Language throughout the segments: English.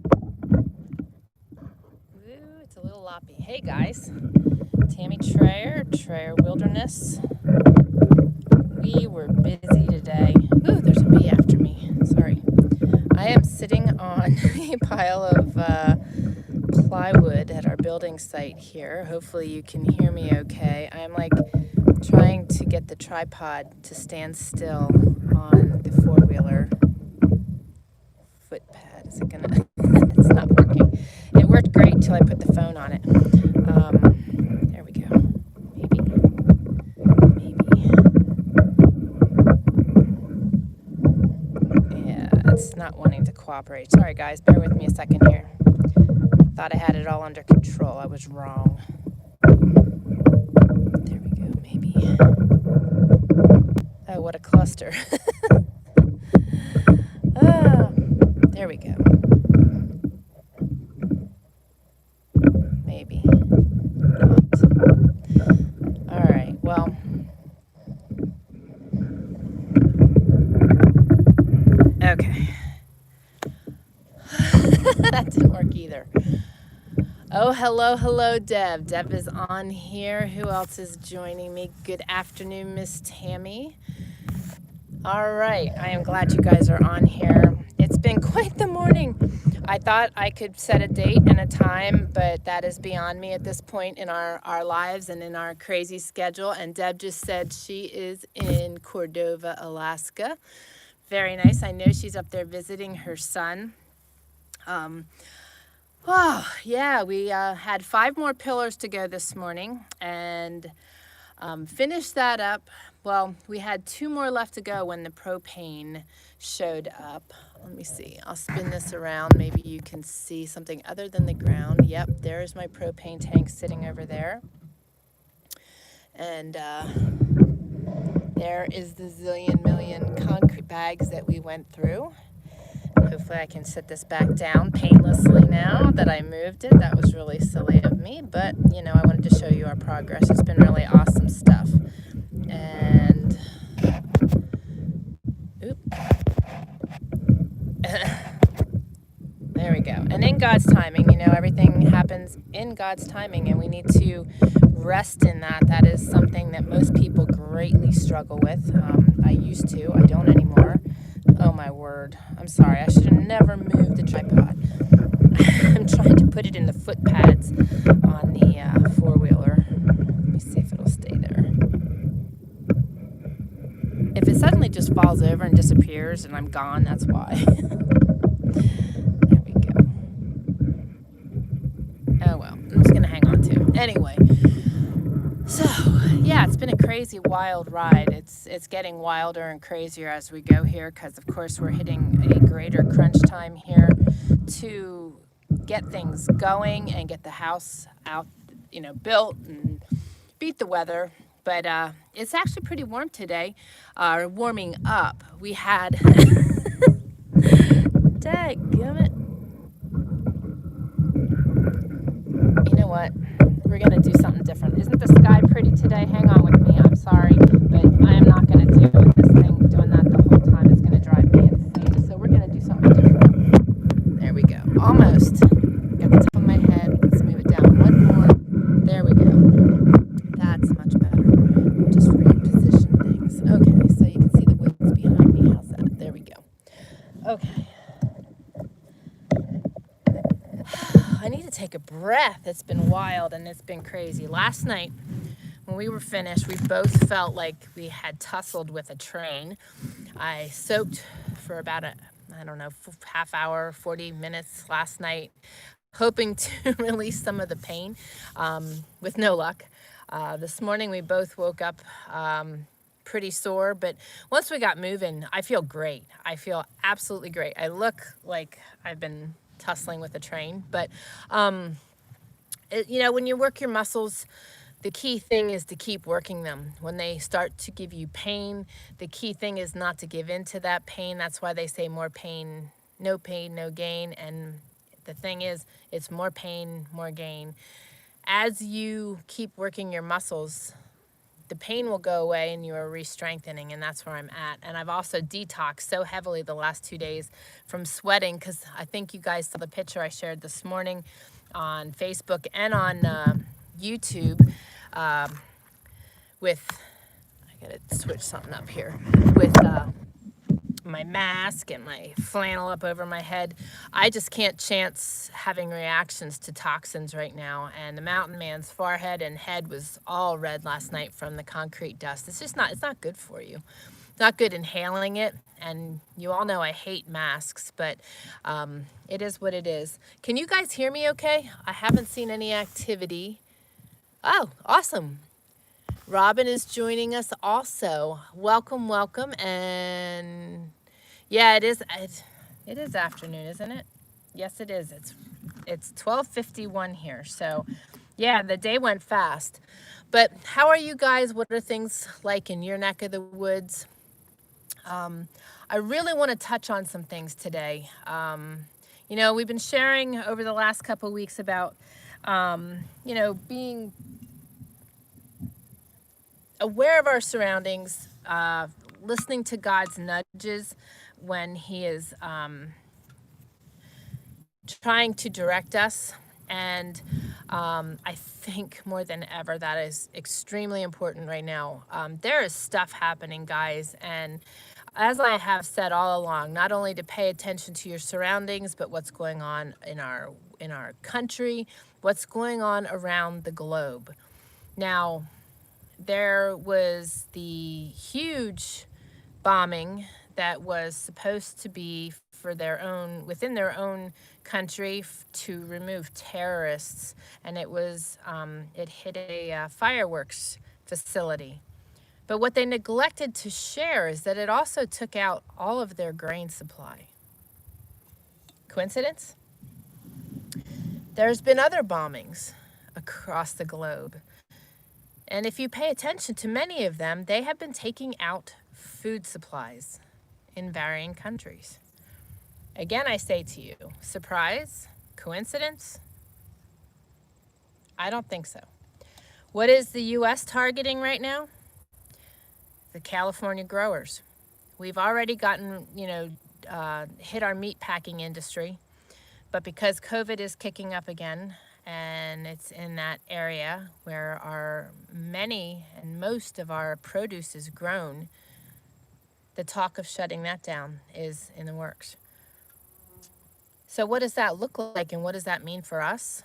Ooh, it's a little loppy. Hey guys, Tammy Trayer Wilderness. We were busy today. Ooh, there's a bee after me. Sorry. I am sitting on a pile of plywood at our building site here. Hopefully you can hear me okay. I'm like trying to get the tripod to stand still on the four-wheeler foot pad. Is it gonna? It's not working. It worked great till I put the phone on it. There we go. Maybe. Yeah, it's not wanting to cooperate. Sorry guys, bear with me a second here. Thought I had it all under control. I was wrong. There we go, maybe. Oh, what a cluster. Ah, there we go. Maybe not. All right, well. Okay. That didn't work either. Oh, hello, Deb. Deb is on here. Who else is joining me? Good afternoon, Miss Tammy. All right, I am glad you guys are on here. It's been quite the morning. I thought I could set a date and a time, but that is beyond me at this point in our lives and in our crazy schedule. And Deb just said she is in Cordova, Alaska. Very nice. I know she's up there visiting her son. Oh, yeah, we had 5 more pillars to go this morning and finished that up. Well, we had 2 more left to go when the propane showed up. Let me see. I'll spin this around. Maybe you can see something other than the ground. Yep, there's my propane tank sitting over there. And there is the zillion million concrete bags that we went through. Hopefully I can sit this back down painlessly now that I moved it. That was really silly of me, but you know, I wanted to show you our progress. It's been really awesome stuff. And oop. There we go. And in God's timing, you know, everything happens in God's timing, and we need to rest in that. That is something that most people greatly struggle with. I used to, I don't anymore. Oh my word. I'm sorry. I should have never moved the tripod. I'm trying to put it in the foot pads on the four-wheeler. Let me see if it'll stay there. If it suddenly just falls over and disappears and I'm gone, that's why. There we go. Oh well, I'm just gonna hang on to it. Anyway, so yeah, it's been a crazy, wild ride. It's getting wilder and crazier as we go here because, of course, we're hitting a greater crunch time here to get things going and get the house out, you know, built and beat the weather. But it's actually pretty warm today. Warming up. We had, dadgummit. You know what? We're gonna do something different. Isn't the sky pretty today? Hang on with me. I'm sorry, but I am not gonna deal with this thing doing that the whole time. It's gonna drive me insane. So we're gonna do something different. There we go. Almost. Got the top of my head. Let's move it down one more. There we go. That's much better. Just reposition things. Okay, so you can see the woods behind me. How's that? There we go. Okay. I need to take a breath. It's been wild and it's been crazy. Last night, when we were finished, we both felt like we had tussled with a train. I soaked for about I don't know, half hour, 40 minutes last night, hoping to release some of the pain, with no luck. This morning, we both woke up pretty sore, but once we got moving, I feel great. I feel absolutely great. I look like I've been tussling with a train, but you know, when you work your muscles, the key thing is to keep working them. When they start to give you pain, the key thing is not to give in to that pain. That's why they say more pain, no gain. And the thing is, it's more pain, more gain. As you keep working your muscles, the pain will go away and you are re-strengthening, and that's where I'm at. And I've also detoxed so heavily the last 2 days from sweating, because I think you guys saw the picture I shared this morning on Facebook and on YouTube with, I gotta switch something up here, with my mask and my flannel up over my head. I just can't chance having reactions to toxins right now. And the mountain man's forehead and head was all red last night from the concrete dust. It's not good for you. It's not good inhaling it. And you all know I hate masks, but it is what it is. Can you guys hear me okay? I haven't seen any activity. Oh, awesome. Robin is joining us also. Welcome, welcome. And yeah, it is afternoon, isn't it? Yes, it is. It's 12:51 here. So yeah, the day went fast. But how are you guys? What are things like in your neck of the woods? I really want to touch on some things today. You know, we've been sharing over the last couple of weeks about, you know, being aware of our surroundings, listening to God's nudges when He is trying to direct us. And I think more than ever that is extremely important right now. There is stuff happening, guys, and as I have said all along, not only to pay attention to your surroundings, but what's going on in our country, what's going on around the globe. Now, there was the huge bombing that was supposed to be for their own, within their own country, to remove terrorists, and it was it hit a fireworks facility. But what they neglected to share is that it also took out all of their grain supply. Coincidence? There's been other bombings across the globe. And if you pay attention to many of them, they have been taking out food supplies in varying countries. Again, I say to you, surprise? Coincidence? I don't think so. What is the U.S. targeting right now? The California growers. We've already gotten, you know, hit our meat packing industry, but because COVID is kicking up again, and it's in that area where our many and most of our produce is grown, the talk of shutting that down is in the works. So what does that look like, and what does that mean for us?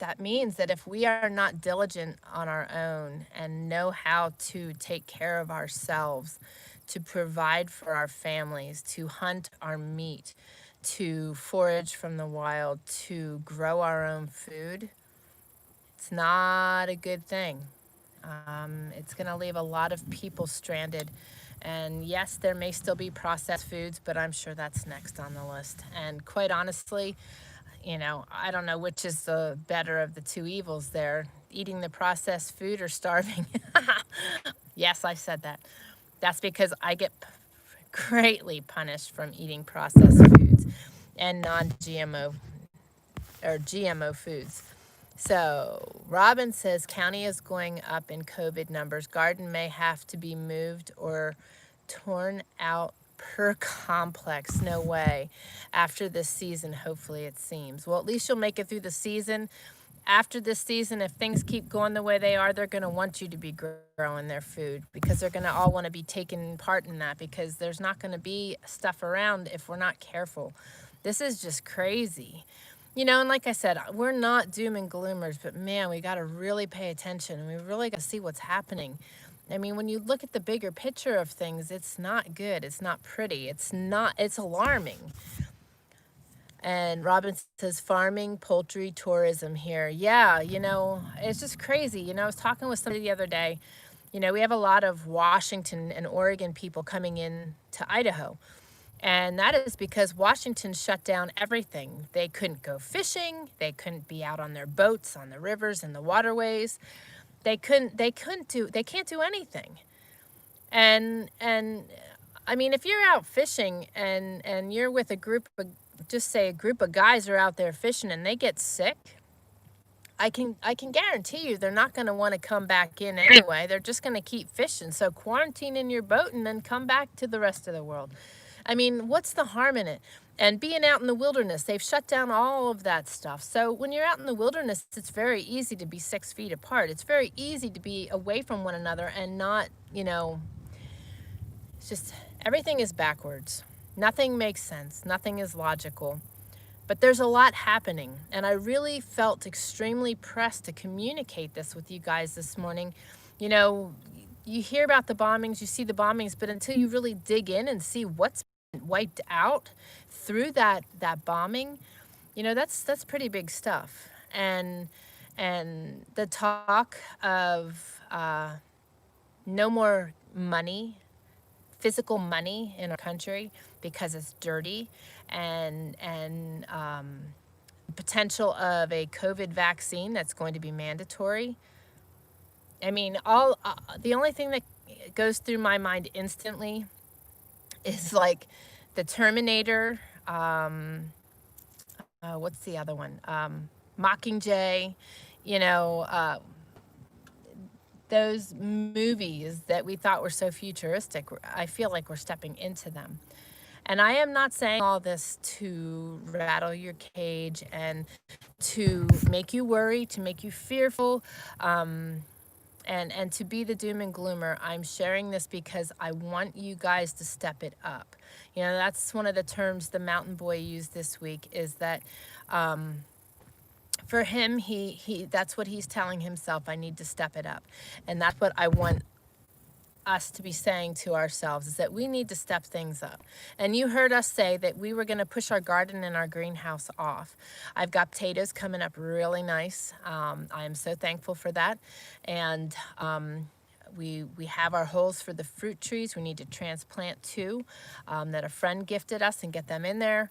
That means that if we are not diligent on our own and know how to take care of ourselves, to provide for our families, to hunt our meat, to forage from the wild, to grow our own food, it's not a good thing. It's going to leave a lot of people stranded. And yes, there may still be processed foods, but I'm sure that's next on the list. And quite honestly, you know, I don't know which is the better of the two evils there, eating the processed food or starving. Yes, I said that. That's because I get greatly punished from eating processed foods and non-GMO or GMO foods. So Robin says county is going up in COVID numbers. Garden may have to be moved or torn out per complex. No way. After this season, hopefully, it seems. Well, at least you'll make it through the season. After this season, if things keep going the way they are, they're going to want you to be growing their food, because they're going to all want to be taking part in that, because there's not going to be stuff around if we're not careful. This is just crazy. You know, and like I said, we're not doom and gloomers, but man, we got to really pay attention, and we really got to see what's happening. I mean, when you look at the bigger picture of things, it's not good. It's not pretty. It's alarming. And Robin says farming, poultry, tourism here. Yeah, you know, it's just crazy. You know, I was talking with somebody the other day. You know, we have a lot of Washington and Oregon people coming in to Idaho. And that is because Washington shut down everything. They couldn't go fishing. They couldn't be out on their boats, on the rivers and the waterways. They can't do anything. And I mean, if you're out fishing and you're with a group of, just say a group of guys are out there fishing and they get sick, I can guarantee you they're not going to want to come back in anyway. They're just going to keep fishing. So quarantine in your boat and then come back to the rest of the world. I mean, what's the harm in it? And being out in the wilderness, they've shut down all of that stuff. So when you're out in the wilderness, it's very easy to be 6 feet apart. It's very easy to be away from one another and not, it's just everything is backwards. Nothing makes sense. Nothing is logical. But there's a lot happening, and I really felt extremely pressed to communicate this with you guys this morning. You know, you hear about the bombings, you see the bombings, but until you really dig in and see what's been wiped out through that bombing, that's pretty big stuff. And the talk of no more money, physical money in our country because it's dirty, and potential of a COVID vaccine that's going to be mandatory. I mean, all the only thing that goes through my mind instantly is like the Terminator. What's the other one? Mockingjay. You know, those movies that we thought were so futuristic. I feel like we're stepping into them. And I am not saying all this to rattle your cage and to make you worry, to make you fearful, and to be the doom and gloomer. I'm sharing this because I want you guys to step it up. That's one of the terms the mountain boy used this week, is that for him, he that's what he's telling himself. I need to step it up. And that's what I want us to be saying to ourselves, is that we need to step things up. And you heard us say that we were going to push our garden and our greenhouse off. I've got potatoes coming up really nice. I am so thankful for that. And we have our holes for the fruit trees. We need to transplant 2 that a friend gifted us and get them in there.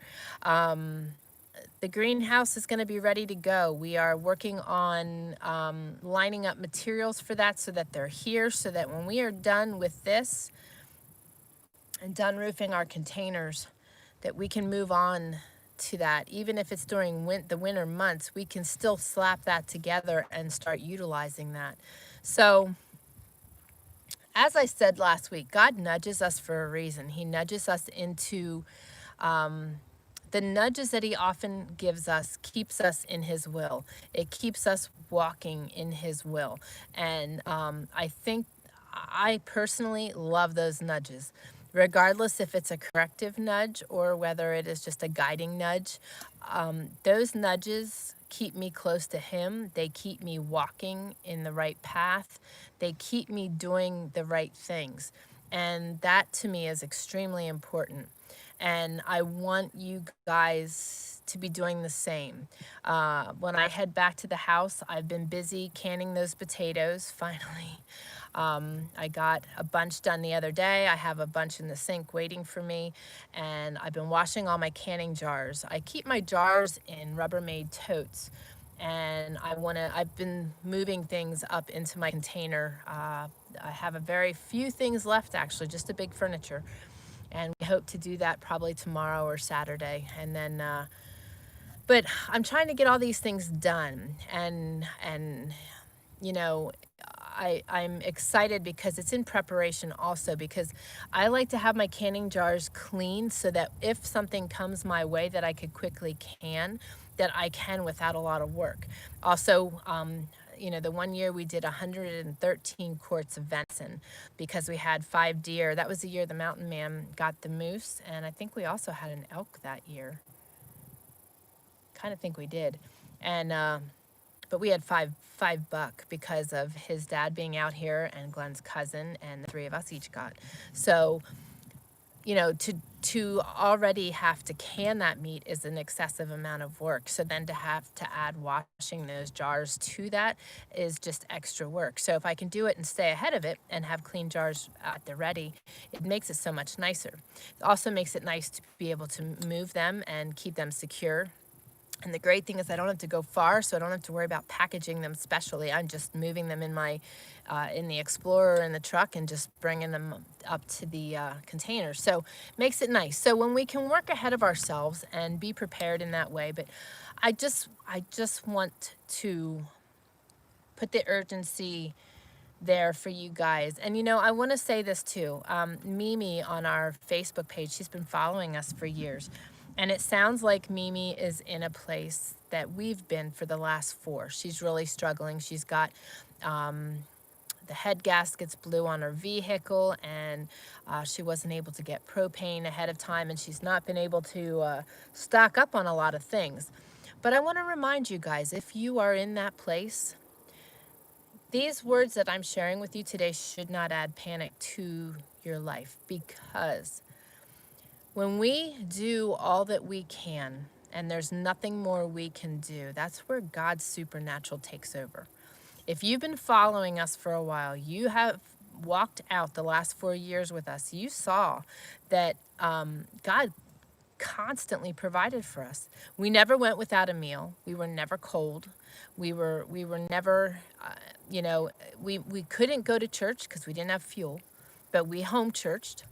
The greenhouse is going to be ready to go. We are working on lining up materials for that so that they're here, so that when we are done with this and done roofing our containers, that we can move on to that. Even if it's during the winter months, we can still slap that together and start utilizing that. So, as I said last week, God nudges us for a reason. He nudges us into the nudges that he often gives us keeps us in his will. It keeps us walking in his will. And I think I personally love those nudges, regardless if it's a corrective nudge or whether it is just a guiding nudge. Those nudges keep me close to him. They keep me walking in the right path. They keep me doing the right things. And that to me is extremely important. And I want you guys to be doing the same. When I head back to the house, I've been busy canning those potatoes, finally. I got a bunch done the other day. I have a bunch in the sink waiting for me. And I've been washing all my canning jars. I keep my jars in Rubbermaid totes. And I've been moving things up into my container. I have a very few things left, actually, just a big furniture. And we hope to do that probably tomorrow or Saturday. And then, but I'm trying to get all these things done. And I'm excited because it's in preparation also, because I like to have my canning jars clean so that if something comes my way that I could quickly can, that I can without a lot of work. Also, the one year we did 113 quarts of venison because we had 5 deer. That was the year the mountain man got the moose, and I think we also had an elk that year. Kind of think we did. And but we had five buck because of his dad being out here and Glenn's cousin, and the 3 of us each got. So, to already have to can that meat is an excessive amount of work. So then to have to add washing those jars to that is just extra work. So if I can do it and stay ahead of it and have clean jars at the ready, it makes it so much nicer. It also makes it nice to be able to move them and keep them secure. And the great thing is I don't have to go far, so I don't have to worry about packaging them specially. I'm just moving them in my in the Explorer in the truck and just bringing them up to the container. So makes it nice. So when we can work ahead of ourselves and be prepared in that way. But I just want to put the urgency there for you guys. And you know, I want to say this too. Mimi on our Facebook page, she's been following us for years. And it sounds like Mimi is in a place that we've been for the last 4. She's really struggling. She's got the head gaskets blew on her vehicle, and she wasn't able to get propane ahead of time, and she's not been able to stock up on a lot of things. But I want to remind you guys, if you are in that place, these words that I'm sharing with you today should not add panic to your life, because when we do all that we can and there's nothing more we can do, that's where God's supernatural takes over. If you've been following us for a while, you have walked out the last 4 years with us, you saw that God constantly provided for us. We never went without a meal. We were never cold. We were never, you know, we couldn't go to church because we didn't have fuel, but we home churched.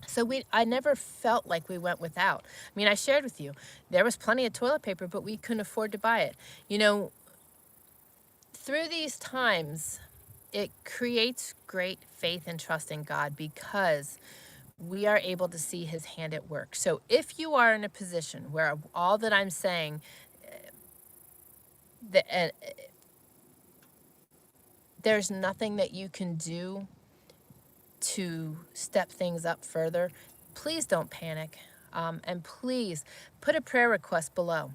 So I never felt like we went without. I mean, I shared with you, there was plenty of toilet paper, but we couldn't afford to buy it. You know, through these times, it creates great faith and trust in God, because we are able to see his hand at work. So if you are in a position where all that I'm saying, there's nothing that you can do to step things up further, please don't panic. And please put a prayer request below,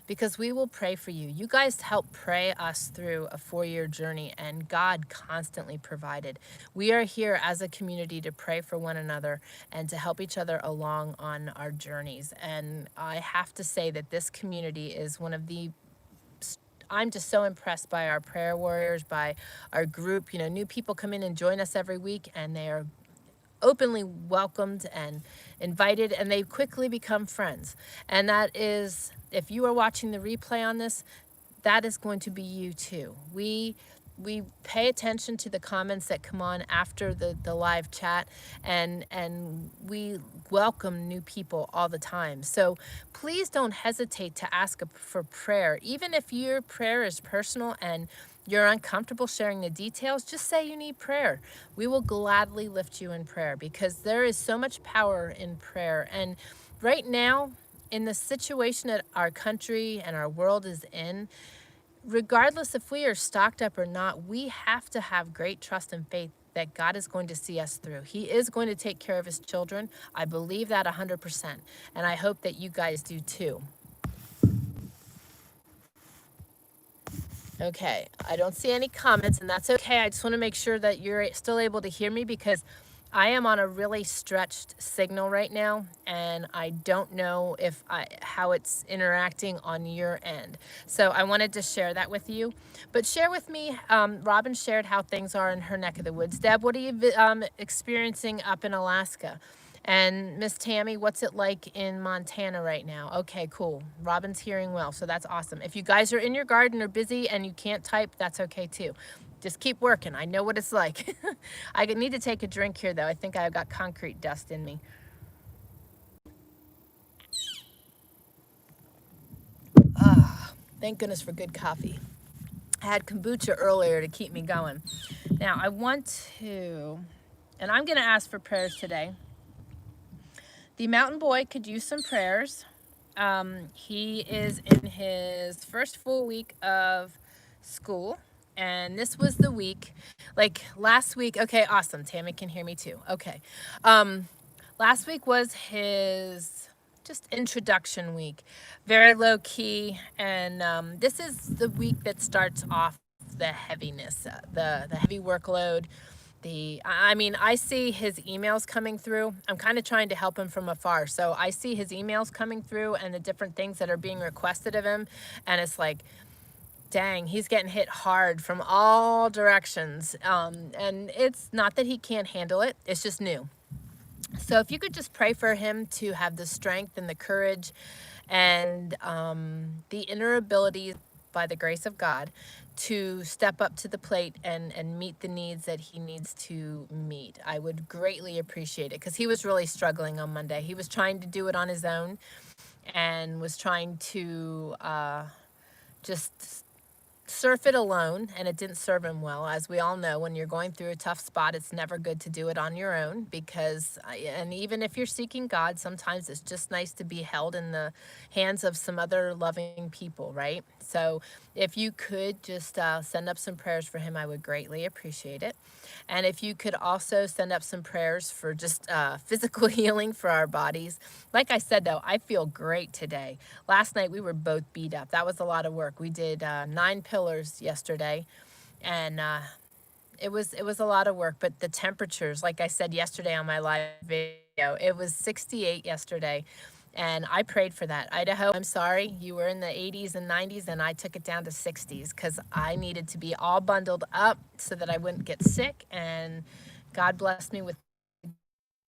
because we will pray for you. You guys helped pray us through a 4-year journey, and God constantly provided. We are here as a community to pray for one another and to help each other along on our journeys. And I have to say that this community is one of the I'm just so impressed by our prayer warriors, by our group. You know, new people come in and join us every week, and they are openly welcomed and invited, and they quickly become friends. And that is, if you are watching the replay on this, that is going to be you too. We pay attention to the comments that come on after the live chat, and we welcome new people all the time. So please don't hesitate to ask for prayer. Even if your prayer is personal and you're uncomfortable sharing the details, just say you need prayer. We will gladly lift you in prayer, because there is so much power in prayer. And right now, in the situation that our country and our world is in, regardless if we are stocked up or not, we have to have great trust and faith that God is going to see us through. He is going to take care of his children. I believe that 100%. And I hope that you guys do too. Okay, I don't see any comments, and that's okay. I just want to make sure that you're still able to hear me, because I am on a really stretched signal right now, and I don't know how it's interacting on your end. So I wanted to share that with you. But share with me, Robin shared how things are in her neck of the woods. Deb, what are you experiencing up in Alaska? And Miss Tammy, what's it like in Montana right now? Okay, cool. Robin's hearing well, so that's awesome. If you guys are in your garden or busy and you can't type, that's okay too. Just keep working. I know what it's like. I need to take a drink here, though. I think I've got concrete dust in me. Ah, thank goodness for good coffee. I had kombucha earlier to keep me going. Now, I want to, and I'm going to ask for prayers today. The mountain boy could use some prayers. He is in his first full week of school. And this was the week, like last week. Okay, awesome. Tammy can hear me too. Okay. Last week was his just introduction week. Very low key. And this is the week that starts off the heaviness, the heavy workload. I mean, I see his emails coming through. I'm kind of trying to help him from afar. So I see his emails coming through and the different things that are being requested of him. And it's like, dang, he's getting hit hard from all directions. And it's not that he can't handle it. It's just new. So if you could just pray for him to have the strength and the courage and the inner ability, by the grace of God, to step up to the plate and meet the needs that he needs to meet. I would greatly appreciate it, because he was really struggling on Monday. He was trying to do it on his own and was trying to just surf it alone, and it didn't serve him well. As we all know, when you're going through a tough spot, it's never good to do it on your own, because and even if you're seeking God, sometimes it's just nice to be held in the hands of some other loving people, right? So if you could just send up some prayers for him, I would greatly appreciate it. And if you could also send up some prayers for just physical healing for our bodies. Like I said, though, I feel great today. Last night we were both beat up. That was a lot of work. We did 9 pillars yesterday, and it was a lot of work. But the temperatures, like I said yesterday on my live video, it was 68 yesterday. And I prayed for that. Idaho, I'm sorry, you were in the 80s and 90s, and I took it down to 60s, because I needed to be all bundled up so that I wouldn't get sick. And God blessed me with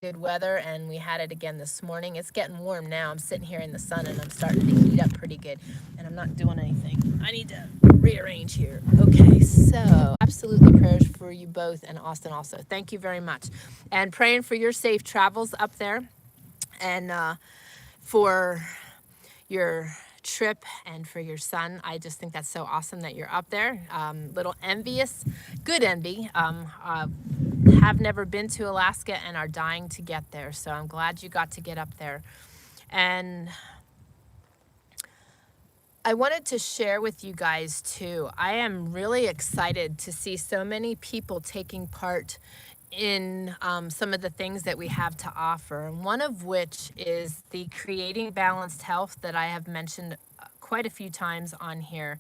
good weather, and we had it again this morning. It's getting warm now. I'm sitting here in the sun, and I'm starting to heat up pretty good, and I'm not doing anything. I need to rearrange here. Okay, so absolutely prayers for you both, and Austin also. Thank you very much. And praying for your safe travels up there, and for your trip, and for your son. I just think that's so awesome that you're up there. Little envious, good envy. Have never been to Alaska and are dying to get there. So I'm glad you got to get up there. And I wanted to share with you guys too. I am really excited to see so many people taking part in some of the things that we have to offer, and one of which is the Creating Balanced Health that I have mentioned quite a few times on here.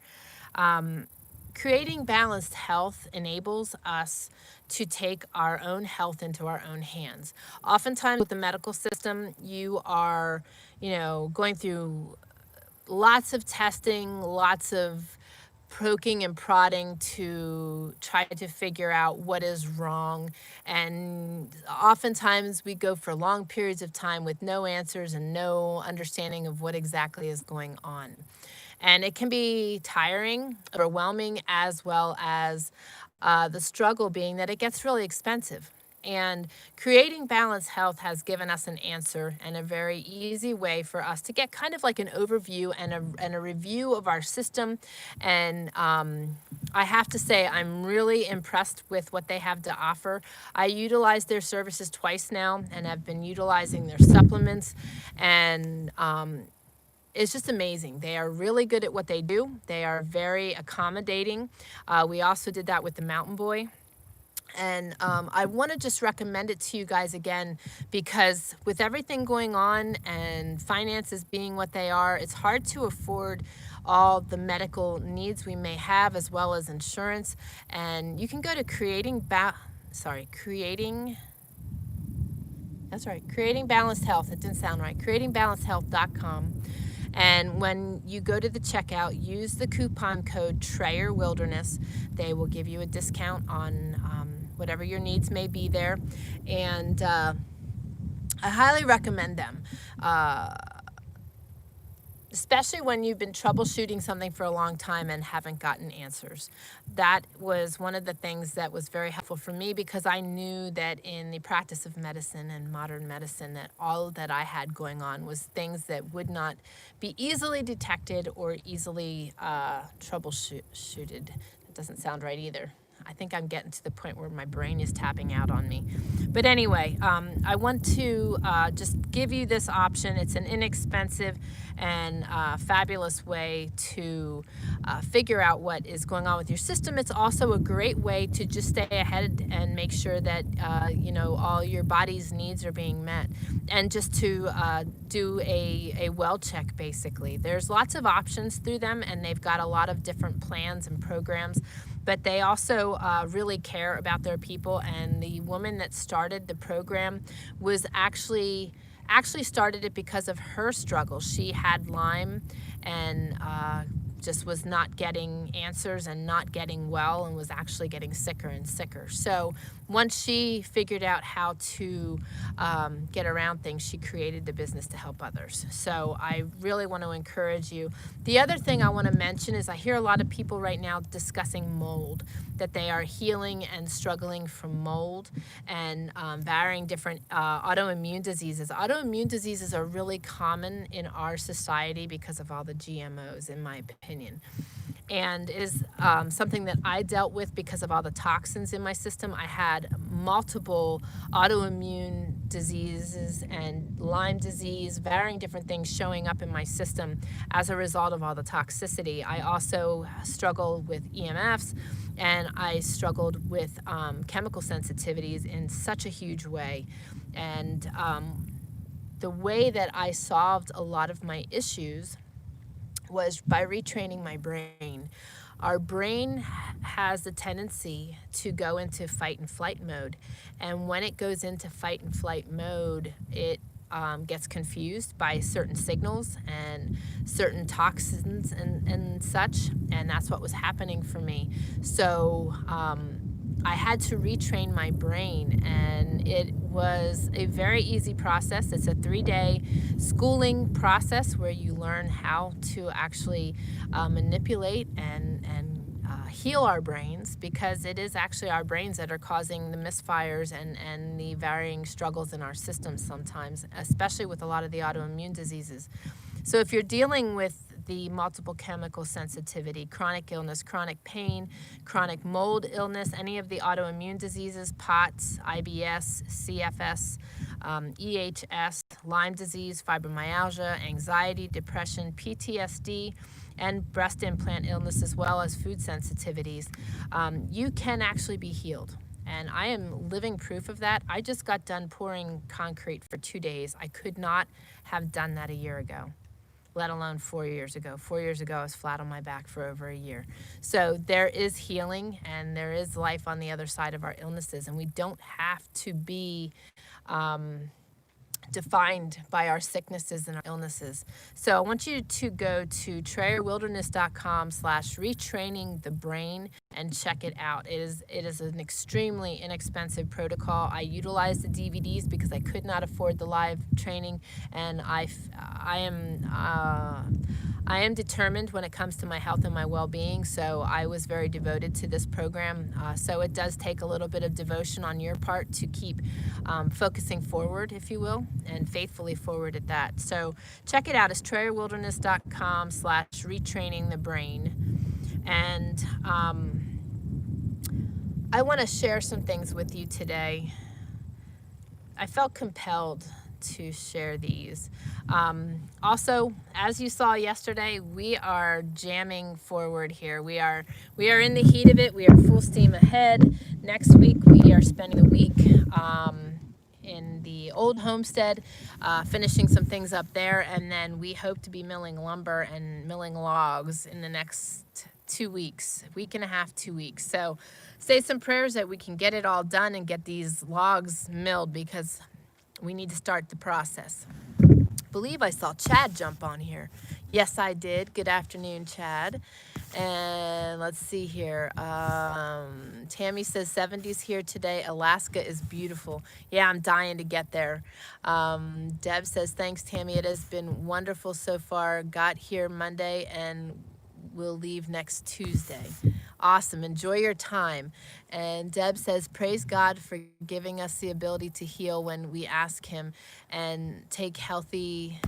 Creating Balanced Health enables us to take our own health into our own hands. Oftentimes with the medical system, you are, going through lots of testing, lots of poking and prodding to try to figure out what is wrong. And oftentimes we go for long periods of time with no answers and no understanding of what exactly is going on. And it can be tiring, overwhelming, as well as the struggle being that it gets really expensive. And Creating Balanced Health has given us an answer and a very easy way for us to get kind of like an overview and a review of our system. And I have to say, I'm really impressed with what they have to offer. I utilized their services twice now, and have been utilizing their supplements, and it's just amazing. They are really good at what they do. They are very accommodating. We also did that with the Mountain Boy. And I want to just recommend it to you guys again, because with everything going on and finances being what they are, it's hard to afford all the medical needs we may have, as well as insurance. And you can go to Creating Balanced Health. It didn't sound right. CreatingBalancedHealth.com. And when you go to the checkout, use the coupon code Trayer Wilderness. They will give you a discount on whatever your needs may be there. And I highly recommend them, especially when you've been troubleshooting something for a long time and haven't gotten answers. That was one of the things that was very helpful for me, because I knew that in the practice of medicine and modern medicine, that all that I had going on was things that would not be easily detected or easily troubleshooted. That doesn't sound right either. I think I'm getting to the point where my brain is tapping out on me. But anyway, I want to just give you this option. It's an inexpensive and fabulous way to figure out what is going on with your system. It's also a great way to just stay ahead and make sure that all your body's needs are being met, and just to do a well check, basically. There's lots of options through them, and they've got a lot of different plans and programs. But they also really care about their people. And the woman that started the program was actually started it because of her struggle. She had Lyme, and just was not getting answers and not getting well, and was actually getting sicker and sicker. So once she figured out how to get around things, she created the business to help others. So I really want to encourage you. The other thing I want to mention is I hear a lot of people right now discussing mold, that they are healing and struggling from mold and varying different autoimmune diseases. Autoimmune diseases are really common in our society because of all the GMOs, in my opinion. And it is something that I dealt with because of all the toxins in my system. I had multiple autoimmune diseases and Lyme disease, varying different things showing up in my system as a result of all the toxicity. I also struggled with EMFs, and I struggled with chemical sensitivities in such a huge way. And the way that I solved a lot of my issues was by retraining my brain. Our brain has the tendency to go into fight and flight mode. And when it goes into fight and flight mode, it gets confused by certain signals and certain toxins and such. And that's what was happening for me. So I had to retrain my brain, and it was a very easy process. It's a 3-day schooling process where you learn how to actually manipulate and heal our brains, because it is actually our brains that are causing the misfires and the varying struggles in our systems sometimes, especially with a lot of the autoimmune diseases. So if you're dealing with the multiple chemical sensitivity, chronic illness, chronic pain, chronic mold illness, any of the autoimmune diseases, POTS, IBS, CFS, EHS, Lyme disease, fibromyalgia, anxiety, depression, PTSD, and breast implant illness, as well as food sensitivities, you can actually be healed. And I am living proof of that. I just got done pouring concrete for 2 days. I could not have done that a year ago, let alone 4 years ago. 4 years ago, I was flat on my back for over a year. So there is healing, and there is life on the other side of our illnesses, and we don't have to be defined by our sicknesses and our illnesses. So I want you to go to TrayerWilderness.com/retraining the brain and check it out. It is an extremely inexpensive protocol. I utilized the DVDs because I could not afford the live training, and I am determined when it comes to my health and my well-being, so I was very devoted to this program. So it does take a little bit of devotion on your part to keep focusing forward, if you will, and faithfully forward at that. So check it out. It's TrayerWilderness.com/retraining the brain. And I want to share some things with you today. I felt compelled to share these. Also, as you saw yesterday, we are jamming forward here. We are in the heat of it. We are full steam ahead. Next week, we are spending the week in the old homestead, finishing some things up there, and then we hope to be milling lumber and milling logs in the next 2 weeks, week and a half, 2 weeks. So say some prayers that we can get it all done and get these logs milled, because we need to start the process. I believe I saw Chad jump on here. Yes, I did. Good afternoon, Chad. And let's see here. Tammy says 70s here today. Alaska is beautiful. Yeah, I'm dying to get there. Deb says, thanks, Tammy. It has been wonderful so far. Got here Monday and will leave next Tuesday. Awesome. Enjoy your time. And Deb says, praise God for giving us the ability to heal when we ask him and take healthy,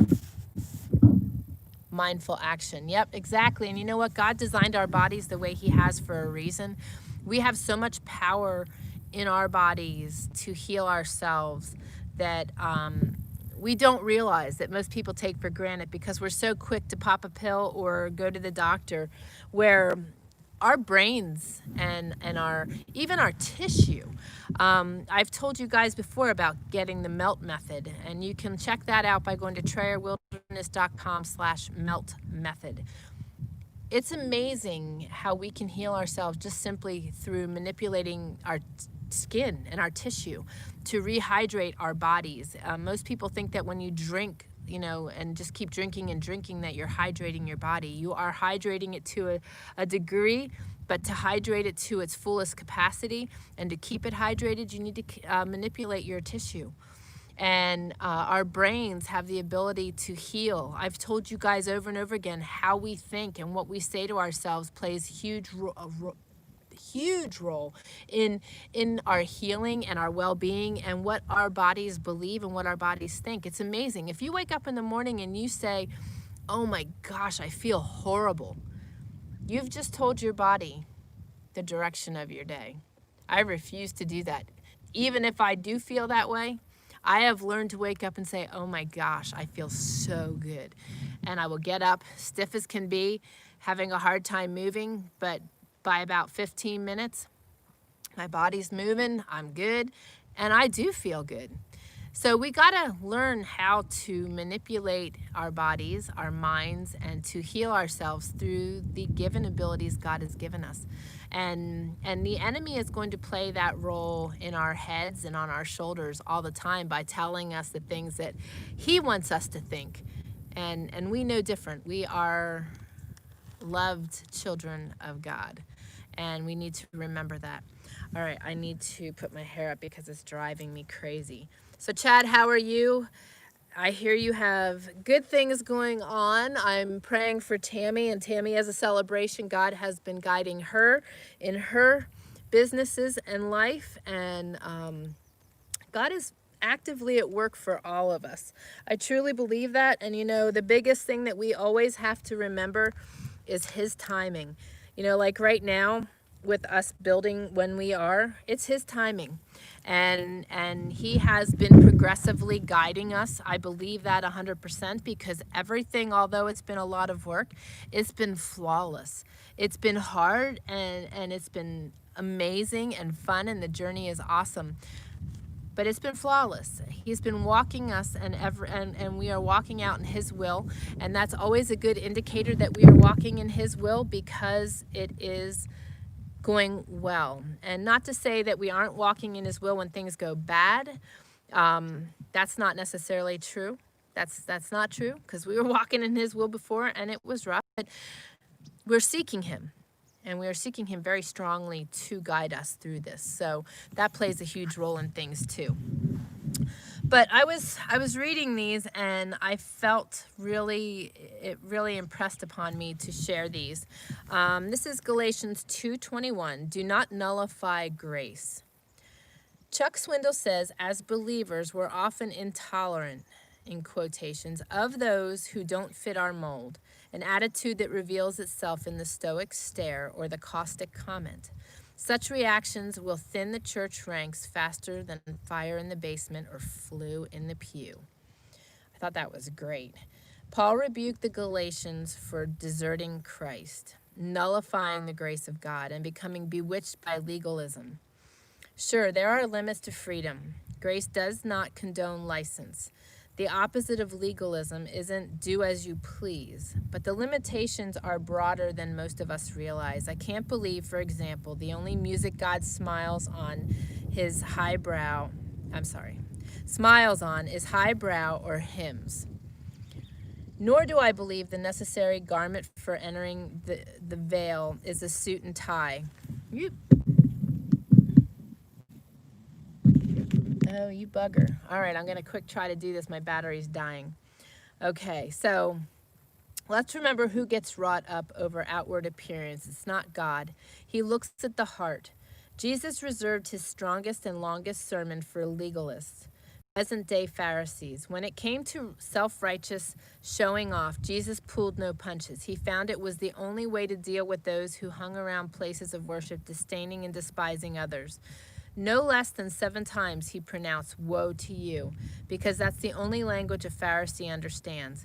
mindful action. Yep, exactly. And you know what? God designed our bodies the way he has for a reason. We have so much power in our bodies to heal ourselves that we don't realize, that most people take for granted, because we're so quick to pop a pill or go to the doctor, where our brains and even our tissue. I've told you guys before about getting the melt method, and you can check that out by going to TrayerWilderness.com/melt method. It's amazing how we can heal ourselves just simply through manipulating our skin and our tissue to rehydrate our bodies. Most people think that when you drink, and just keep drinking and drinking, that you're hydrating your body. You are hydrating it to a degree, But to hydrate it to its fullest capacity and to keep it hydrated, you need to manipulate your tissue. And our brains have the ability to heal. I've told you guys over and over again, how we think and what we say to ourselves plays huge role in our healing and our well-being and what our bodies believe and what our bodies think. It's amazing. If you wake up in the morning and you say, oh my gosh, I feel horrible, you've just told your body the direction of your day. I refuse to do that. Even if I do feel that way, I have learned to wake up and say, oh my gosh, I feel so good. And I will get up stiff as can be, having a hard time moving, but by about 15 minutes, my body's moving, I'm good, and I do feel good. So we gotta learn how to manipulate our bodies, our minds, and to heal ourselves through the given abilities God has given us. And the enemy is going to play that role in our heads and on our shoulders all the time by telling us the things that he wants us to think. And we know different. We are loved children of God, and we need to remember that. All right, I need to put my hair up because it's driving me crazy. So Chad, how are you? I hear you have good things going on. I'm praying for Tammy, and Tammy as a celebration. God has been guiding her in her businesses and life, and God is actively at work for all of us. I truly believe that. And you know, the biggest thing that we always have to remember is his timing. You know, like right now with us building when we are, it's his timing. And he has been progressively guiding us. I believe that 100%, because everything, although it's been a lot of work, it's been flawless. It's been hard, and it's been amazing and fun, and the journey is awesome. But it's been flawless. He's been walking us, and we are walking out in his will. And that's always a good indicator that we are walking in his will, because it is going well. And not to say that we aren't walking in his will when things go bad. That's not necessarily true. That's not true, because we were walking in his will before and it was rough. But we're seeking him, and we are seeking him very strongly to guide us through this. So that plays a huge role in things too. But I was reading these, and I felt it really impressed upon me to share these. This is Galatians 2:21. Do not nullify grace. Chuck Swindoll says, as believers, we're often intolerant, in quotations, of those who don't fit our mold, an attitude that reveals itself in the stoic stare or the caustic comment. Such reactions will thin the church ranks faster than fire in the basement or flu in the pew. I thought that was great. Paul rebuked the Galatians for deserting Christ, nullifying the grace of God, and becoming bewitched by legalism. Sure, there are limits to freedom. Grace does not condone license. The opposite of legalism isn't do as you please, but the limitations are broader than most of us realize. I can't believe, for example, the only music God smiles on is highbrow or hymns. Nor do I believe the necessary garment for entering the veil is a suit and tie. Oh, you bugger. All right, I'm going to quick try to do this. My battery's dying. Okay, so let's remember who gets wrought up over outward appearance. It's not God. He looks at the heart. Jesus reserved his strongest and longest sermon for legalists, present-day Pharisees. When it came to self-righteous showing off, Jesus pulled no punches. He found it was the only way to deal with those who hung around places of worship, disdaining and despising others. No less than 7 times he pronounced, woe to you, because that's the only language a Pharisee understands.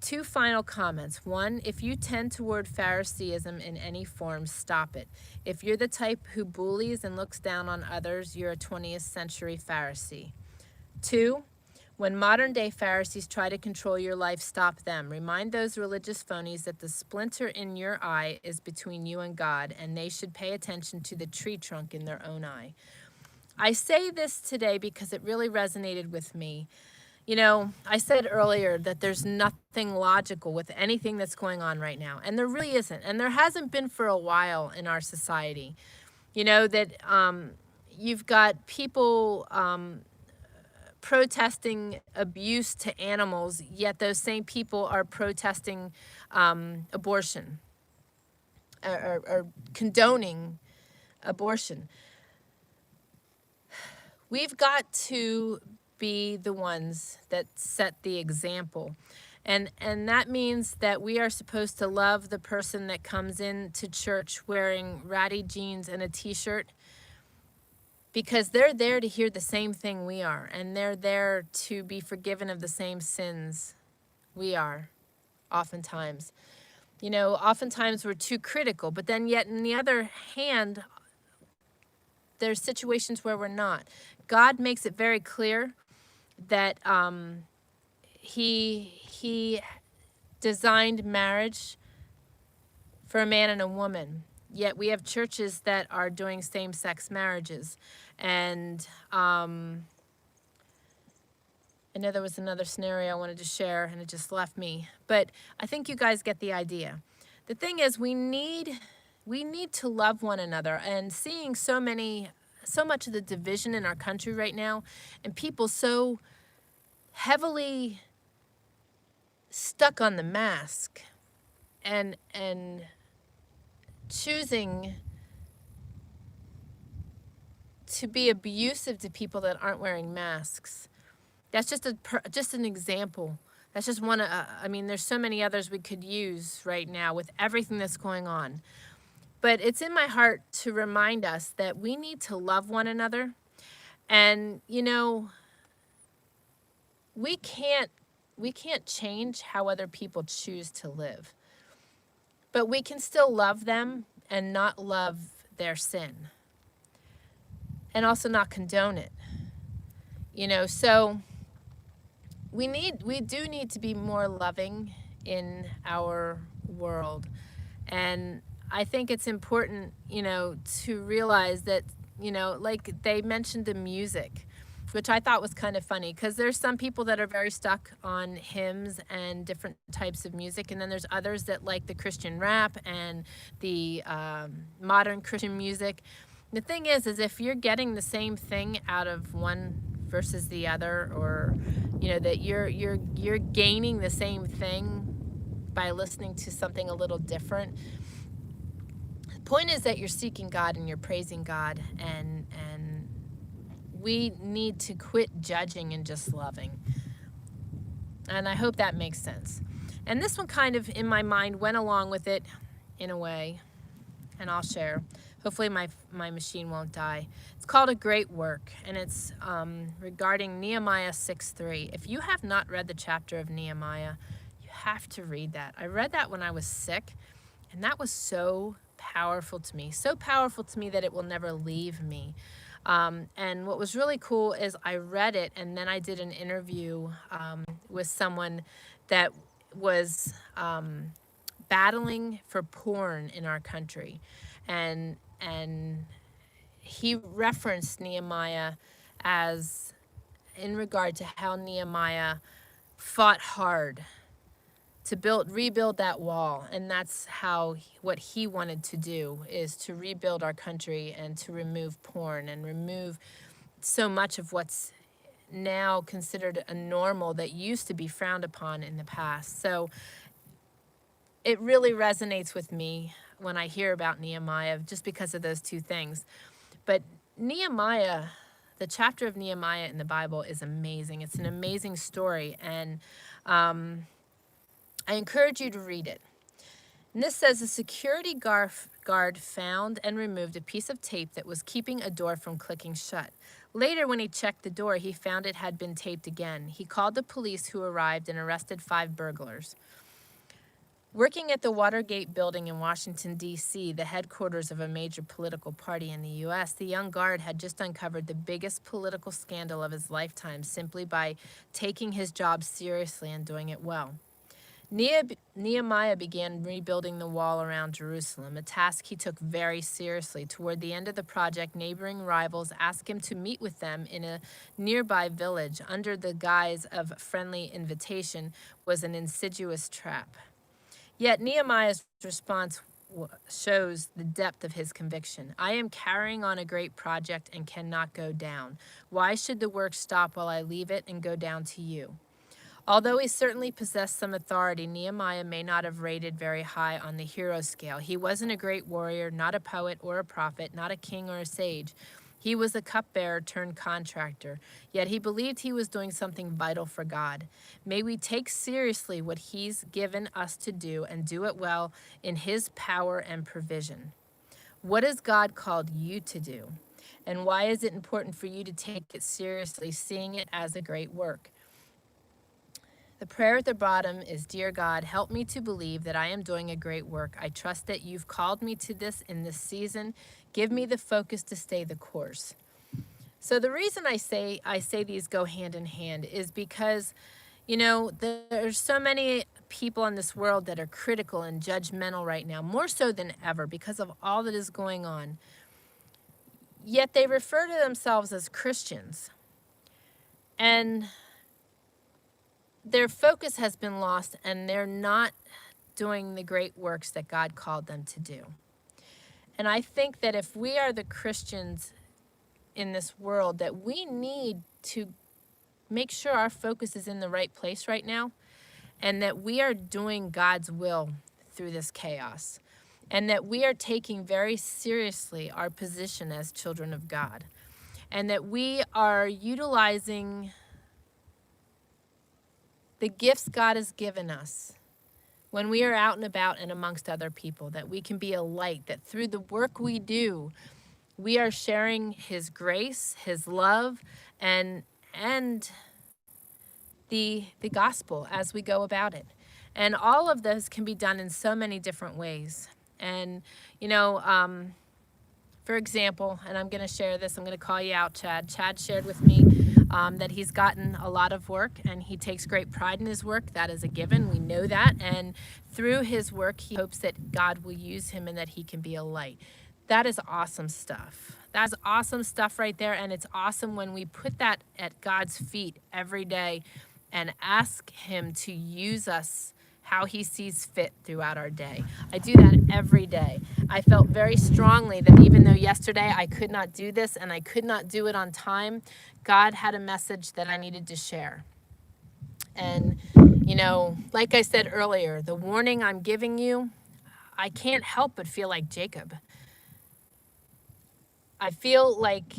2 final comments. 1, if you tend toward Phariseeism in any form, stop it. If you're the type who bullies and looks down on others, you're a 20th century Pharisee. 2, when modern day Pharisees try to control your life, stop them. Remind those religious phonies that the splinter in your eye is between you and God, and they should pay attention to the tree trunk in their own eye. I say this today because it really resonated with me. You know, I said earlier that there's nothing logical with anything that's going on right now, and there really isn't, and there hasn't been for a while in our society. You know, that you've got people protesting abuse to animals, yet those same people are protesting abortion, or condoning abortion. We've got to be the ones that set the example. And that means that we are supposed to love the person that comes into church wearing ratty jeans and a t-shirt, because they're there to hear the same thing we are, and they're there to be forgiven of the same sins we are, oftentimes. You know, oftentimes we're too critical, but then yet in the other hand, there's situations where we're not. God makes it very clear that he designed marriage for a man and a woman. Yet we have churches that are doing same-sex marriages. And I know there was another scenario I wanted to share, and it just left me. But I think you guys get the idea. The thing is, we need to love one another. And seeing so much of the division in our country right now, and people so heavily stuck on the mask and choosing to be abusive to people that aren't wearing masks. That's just an example. That's just one. I mean, there's so many others we could use right now with everything that's going on. But it's in my heart to remind us that we need to love one another. And, you know, we can't change how other people choose to live. But we can still love them and not love their sin. And also not condone it. You know, so we do need to be more loving in our world. And I think it's important, you know, to realize that, you know, like they mentioned the music, which I thought was kind of funny, because there's some people that are very stuck on hymns and different types of music, and then there's others that like the Christian rap and the modern Christian music. The thing is if you're getting the same thing out of one versus the other, or you know that you're gaining the same thing by listening to something a little different. The point is that you're seeking God and you're praising God, and we need to quit judging and just loving. And I hope that makes sense. And this one kind of in my mind went along with it in a way, and I'll share. Hopefully my machine won't die. It's called A Great Work, and it's regarding Nehemiah 6:3. If you have not read the chapter of Nehemiah, you have to read that. I read that when I was sick, and that was so powerful to me. So powerful to me that it will never leave me. And what was really cool is I read it, and then I did an interview with someone that was battling for porn in our country. And he referenced Nehemiah as in regard to how Nehemiah fought hard to rebuild that wall. And that's what he wanted to do, is to rebuild our country and to remove porn and remove so much of what's now considered a normal that used to be frowned upon in the past. So it really resonates with me when I hear about Nehemiah, just because of those two things. But Nehemiah, the chapter of Nehemiah in the Bible is amazing. It's an amazing story, and I encourage you to read it. And this says, a security guard found and removed a piece of tape that was keeping a door from clicking shut. Later, when he checked the door, he found it had been taped again. He called the police, who arrived and arrested 5 burglars. Working at the Watergate building in Washington, D.C., the headquarters of a major political party in the U.S., the young guard had just uncovered the biggest political scandal of his lifetime simply by taking his job seriously and doing it well. Nehemiah began rebuilding the wall around Jerusalem, a task he took very seriously. Toward the end of the project, neighboring rivals asked him to meet with them in a nearby village. Under the guise of friendly invitation was an insidious trap. Yet Nehemiah's response shows the depth of his conviction. I am carrying on a great project and cannot go down. Why should the work stop while I leave it and go down to you? Although he certainly possessed some authority, Nehemiah may not have rated very high on the hero scale. He wasn't a great warrior, not a poet or a prophet, not a king or a sage. He was a cupbearer turned contractor, yet he believed he was doing something vital for God. May we take seriously what he's given us to do and do it well in his power and provision. What has God called you to do? And why is it important for you to take it seriously, seeing it as a great work? The prayer at the bottom is, Dear God, help me to believe that I am doing a great work. I trust that you've called me to this in this season. Give me the focus to stay the course. So the reason I say these go hand in hand is because, there's so many people in this world that are critical and judgmental right now, more so than ever because of all that is going on. Yet they refer to themselves as Christians. And their focus has been lost, and they're not doing the great works that God called them to do. And I think that if we are the Christians in this world, that we need to make sure our focus is in the right place right now, and that we are doing God's will through this chaos, and that we are taking very seriously our position as children of God, and that we are utilizing the gifts God has given us when we are out and about and amongst other people, that we can be a light, that through the work we do, we are sharing his grace, his love, and the gospel as we go about it. And all of this can be done in so many different ways. And, for example, and I'm going to share this, I'm going to call you out, Chad. Chad shared with me that he's gotten a lot of work and he takes great pride in his work. That is a given. We know that. And through his work, he hopes that God will use him and that he can be a light. That is awesome stuff. That's awesome stuff right there. And it's awesome when we put that at God's feet every day and ask him to use us how he sees fit throughout our day. I do that every day. I felt very strongly that even though yesterday I could not do this and I could not do it on time, God had a message that I needed to share. And, like I said earlier, the warning I'm giving you, I can't help but feel like Jacob. I feel like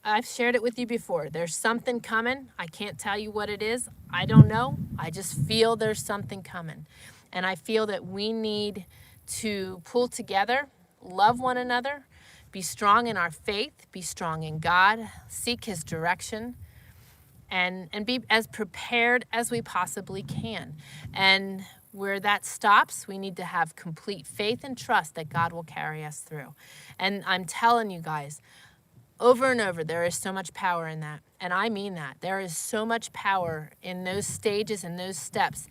I've shared it with you before. There's something coming. I can't tell you what it is. I don't know. I just feel there's something coming. And I feel that we need to pull together, love one another, be strong in our faith, be strong in God, seek his direction, and be as prepared as we possibly can. And where that stops, we need to have complete faith and trust that God will carry us through. And I'm telling you guys, over and over, there is so much power in that. And I mean that. There is so much power in those stages and those steps,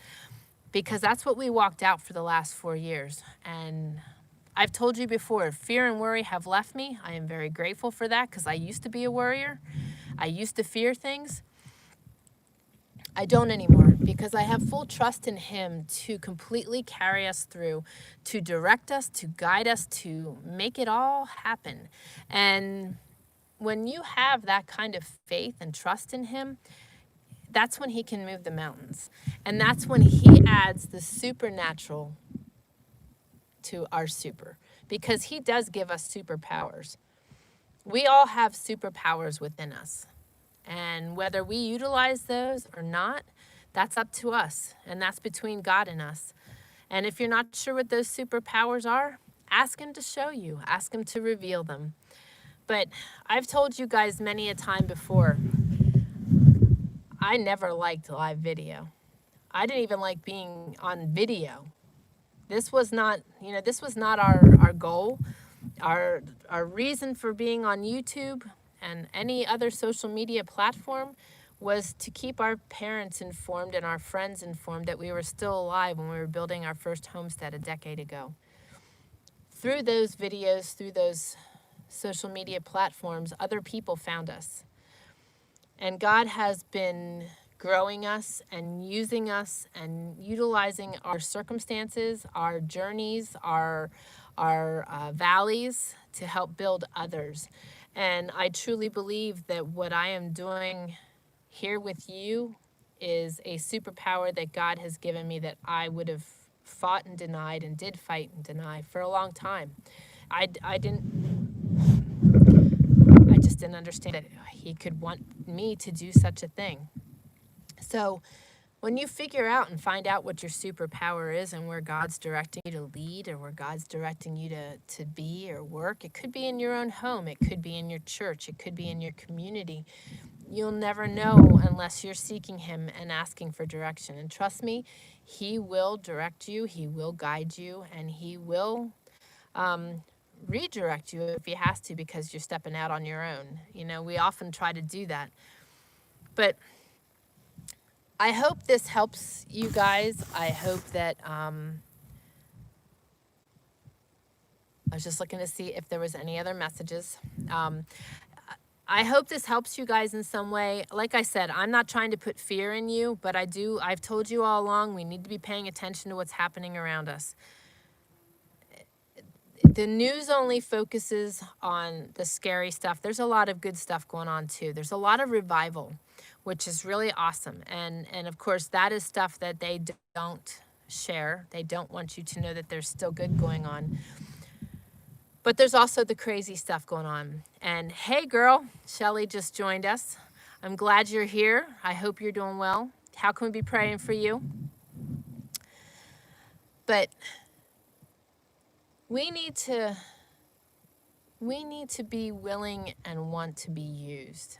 because that's what we walked out for the last 4 years. And I've told you before, fear and worry have left me. I am very grateful for that, because I used to be a worrier. I used to fear things. I don't anymore, because I have full trust in him to completely carry us through, to direct us, to guide us, to make it all happen. And when you have that kind of faith and trust in him, that's when he can move the mountains. And that's when he adds the supernatural to our super, because he does give us superpowers. We all have superpowers within us. And whether we utilize those or not, that's up to us. And that's between God and us. And if you're not sure what those superpowers are, ask him to show you. Ask him to reveal them. But I've told you guys many a time before, I never liked live video. I didn't even like being on video. This was not, our goal. Our reason for being on YouTube and any other social media platform was to keep our parents informed and our friends informed that we were still alive when we were building our first homestead a decade ago. Through those videos, through those social media platforms, other people found us. And God has been growing us and using us and utilizing our circumstances, our journeys, our valleys to help build others. And I truly believe that what I am doing here with you is a superpower that God has given me that I would have fought and denied and did fight and deny for a long time. I just didn't understand that he could want me to do such a thing. So when you figure out and find out what your superpower is and where God's directing you to lead or where God's directing you to be or work, it could be in your own home, it could be in your church, it could be in your community. You'll never know unless you're seeking him and asking for direction. And trust me, he will direct you, he will guide you, and he will redirect you if he has to because you're stepping out on your own. You know, we often try to do that. But I hope this helps you guys. I hope that, I was just looking to see if there was any other messages. I hope this helps you guys in some way. Like I said, I'm not trying to put fear in you, but I've told you all along, we need to be paying attention to what's happening around us. The news only focuses on the scary stuff. There's a lot of good stuff going on too. There's a lot of revival, which is really awesome. And of course, that is stuff that they don't share. They don't want you to know that there's still good going on. But there's also the crazy stuff going on. And hey girl, Shelly just joined us. I'm glad you're here. I hope you're doing well. How can we be praying for you? But we need to be willing and want to be used.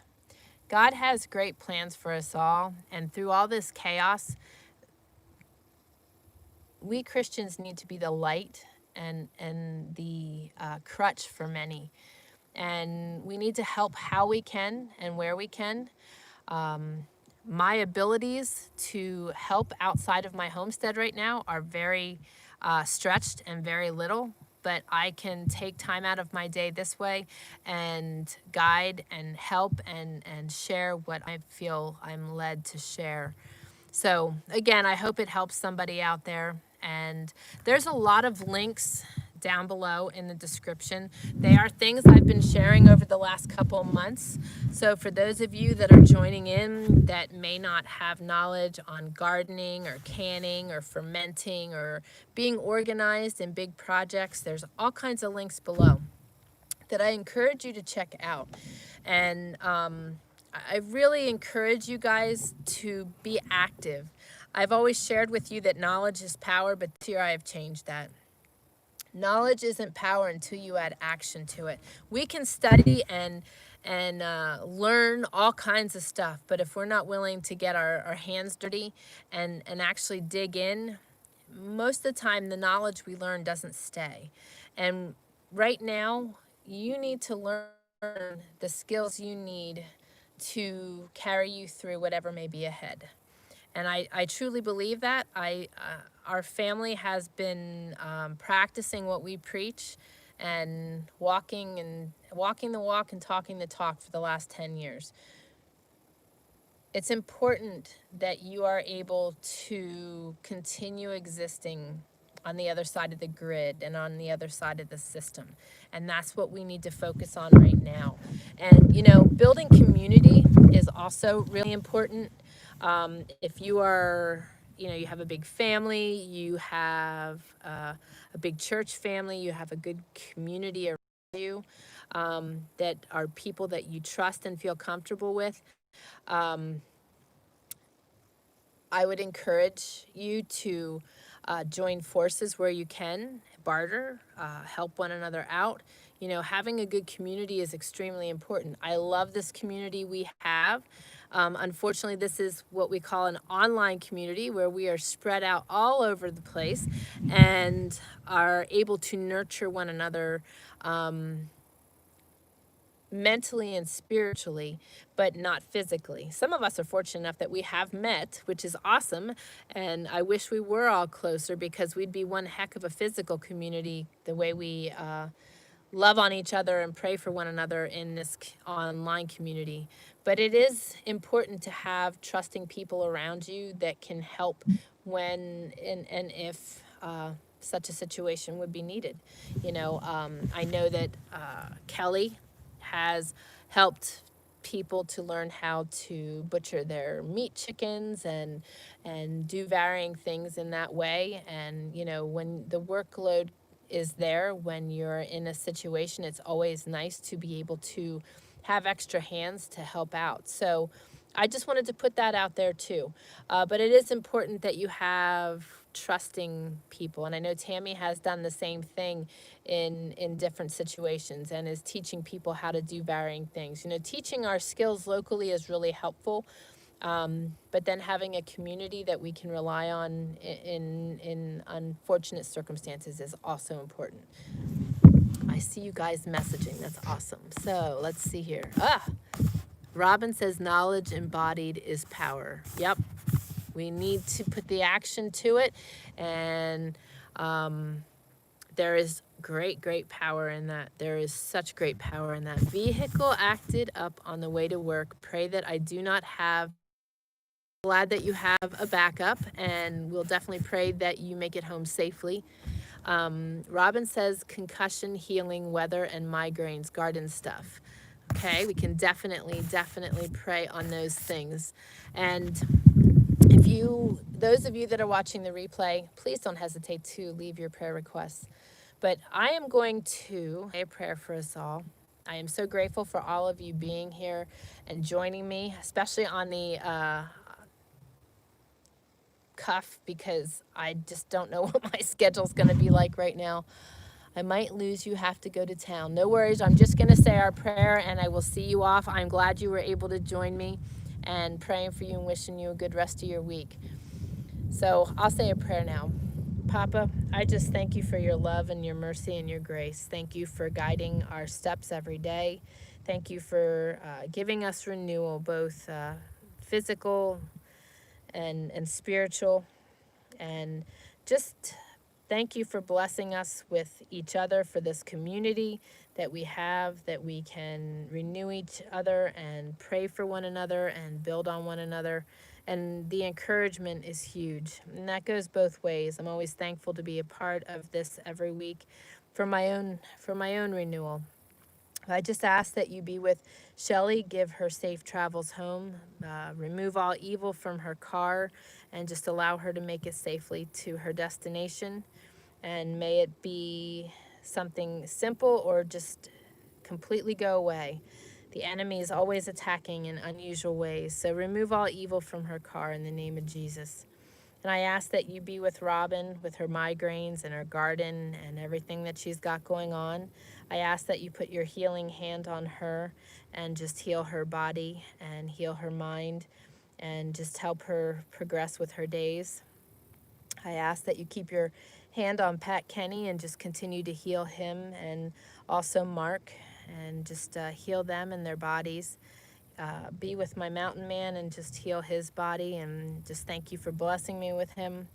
God has great plans for us all, and through all this chaos, we Christians need to be the light and the crutch for many. And we need to help how we can and where we can. My abilities to help outside of my homestead right now are very stretched and very little, but I can take time out of my day this way and guide and help and share what I feel I'm led to share. So again, I hope it helps somebody out there. And there's a lot of links down below in the description. They are things I've been sharing over the last couple months. So for those of you that are joining in that may not have knowledge on gardening or canning or fermenting or being organized in big projects, there's all kinds of links below that I encourage you to check out. And I really encourage you guys to be active. I've always shared with you that knowledge is power, but here I have changed that. Knowledge isn't power until you add action to it. We can study and learn all kinds of stuff, but if we're not willing to get our hands dirty and actually dig in, most of the time the knowledge we learn doesn't stay. And right now, you need to learn the skills you need to carry you through whatever may be ahead. And I truly believe that. Our family has been practicing what we preach and walking the walk and talking the talk for the last 10 years. It's important that you are able to continue existing on the other side of the grid and on the other side of the system. And that's what we need to focus on right now. And, you know, building community is also really important. If you are, you know, you have a big family, you have a big church family, you have a good community around you, that are people that you trust and feel comfortable with, I would encourage you to join forces where you can, barter, help one another out. You know, having a good community is extremely important. I love this community we have. Unfortunately, this is what we call an online community where we are spread out all over the place and are able to nurture one another mentally and spiritually, but not physically. Some of us are fortunate enough that we have met, which is awesome. And I wish we were all closer because we'd be one heck of a physical community the way we love on each other and pray for one another in this online community. But it is important to have trusting people around you that can help when and if such a situation would be needed. I know that Kelly has helped people to learn how to butcher their meat chickens and do varying things in that way. And when the workload is there, when you're in a situation, it's always nice to be able to have extra hands to help out. So I just wanted to put that out there too. But it is important that you have trusting people. And I know Tammy has done the same thing in different situations and is teaching people how to do varying things. Teaching our skills locally is really helpful. But then having a community that we can rely on in unfortunate circumstances is also important. I see you guys messaging. That's awesome. So let's see here. Robin says knowledge embodied is power. Yep. We need to put the action to it. And there is great power in that. There is such great power in that. Vehicle acted up on the way to work. Pray that I do not have. Glad that you have a backup, and we'll definitely pray that you make it home safely. Robin says concussion, healing, weather, and migraines, garden stuff. Okay, we can definitely pray on those things. And those of you that are watching the replay, please don't hesitate to leave your prayer requests. But I am going to say a prayer for us all. I am so grateful for all of you being here and joining me, especially on the cuff, because I just don't know what my schedule's going to be like right now. I might lose you, have to go to town. No worries. I'm just going to say our prayer and I will see you off. I'm glad you were able to join me and praying for you and wishing you a good rest of your week. So I'll say a prayer now. Papa, I just thank you for your love and your mercy and your grace. Thank you for guiding our steps every day. Thank you for giving us renewal, both physical and spiritual. And just thank you for blessing us with each other, for this community that we have, that we can renew each other and pray for one another and build on one another. And the encouragement is huge. And that goes both ways. I'm always thankful to be a part of this every week for my own renewal. I just ask that you be with Shelly, give her safe travels home, remove all evil from her car, and just allow her to make it safely to her destination. And may it be something simple or just completely go away. The enemy is always attacking in unusual ways. So remove all evil from her car in the name of Jesus. And I ask that you be with Robin with her migraines and her garden and everything that she's got going on. I ask that you put your healing hand on her and just heal her body and heal her mind and just help her progress with her days. I ask that you keep your hand on Pat Kenny and just continue to heal him, and also Mark, and just heal them and their bodies. Be with my mountain man and just heal his body, and just thank you for blessing me with him,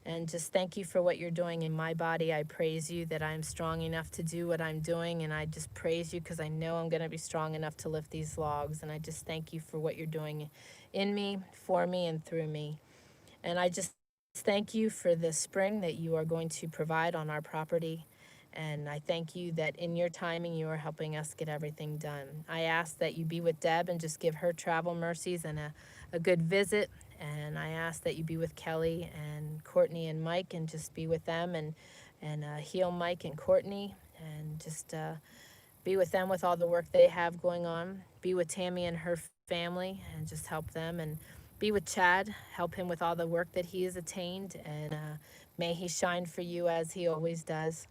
and just thank you for what you're doing in my body. I praise you that I'm strong enough to do what I'm doing, and I just praise you because I know I'm going to be strong enough to lift these logs. And I just thank you for what you're doing in me, for me, and through me. And I just thank you for the spring that you are going to provide on our property. And I thank you that in your timing, you are helping us get everything done. I ask that you be with Deb and just give her travel mercies and a good visit. And I ask that you be with Kelly and Courtney and Mike and just be with them and heal Mike and Courtney, and just be with them with all the work they have going on. Be with Tammy and her family and just help them. And be with Chad, help him with all the work that he has attained. And may he shine for you as he always does.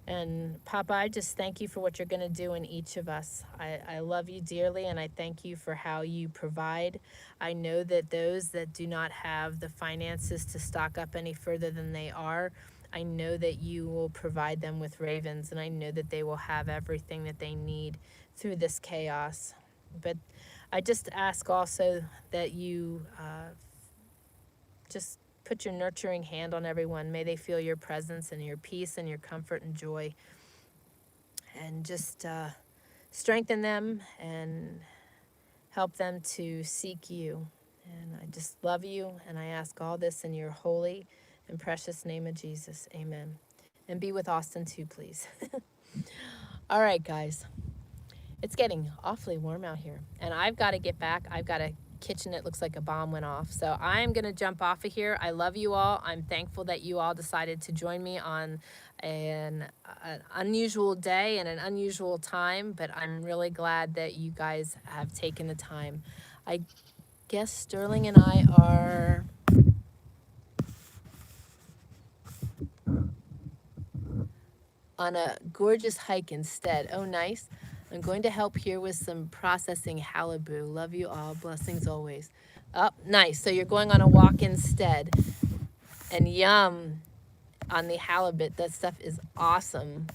And Papa, I just thank you for what you're going to do in each of us. I love you dearly, and I thank you for how you provide. I know that those that do not have the finances to stock up any further than they are, I know that you will provide them with ravens, and I know that they will have everything that they need through this chaos. But I just ask also that you just put your nurturing hand on everyone. May they feel your presence and your peace and your comfort and joy. And just strengthen them and help them to seek you. And I just love you, and I ask all this in your holy and precious name of Jesus. Amen. And be with Austin too, please. All right, guys. It's getting awfully warm out here, and I've got to get back. I've got a kitchen. It looks like a bomb went off. So I'm going to jump off of here. I love you all. I'm thankful that you all decided to join me on an unusual day and an unusual time, but I'm really glad that you guys have taken the time. I guess Sterling and I are on a gorgeous hike instead. Oh, nice. I'm going to help here with some processing halibut. Love you all. Blessings always. Oh, nice. So you're going on a walk instead. And yum on the halibut. That stuff is awesome.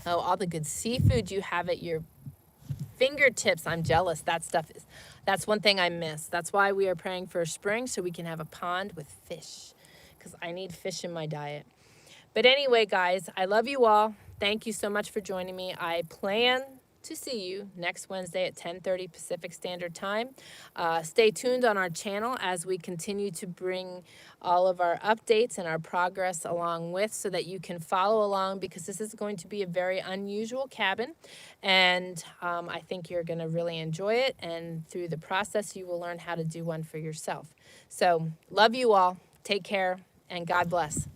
Oh, all the good seafood you have at your fingertips. I'm jealous. That's one thing I miss. That's why we are praying for spring, so we can have a pond with fish, because I need fish in my diet. But anyway, guys, I love you all. Thank you so much for joining me. I plan to see you next Wednesday at 10:30 Pacific Standard Time. Stay tuned on our channel as we continue to bring all of our updates and our progress along with, so that you can follow along, because this is going to be a very unusual cabin, and I think you're going to really enjoy it, and through the process you will learn how to do one for yourself. So love you all. Take care, and God bless.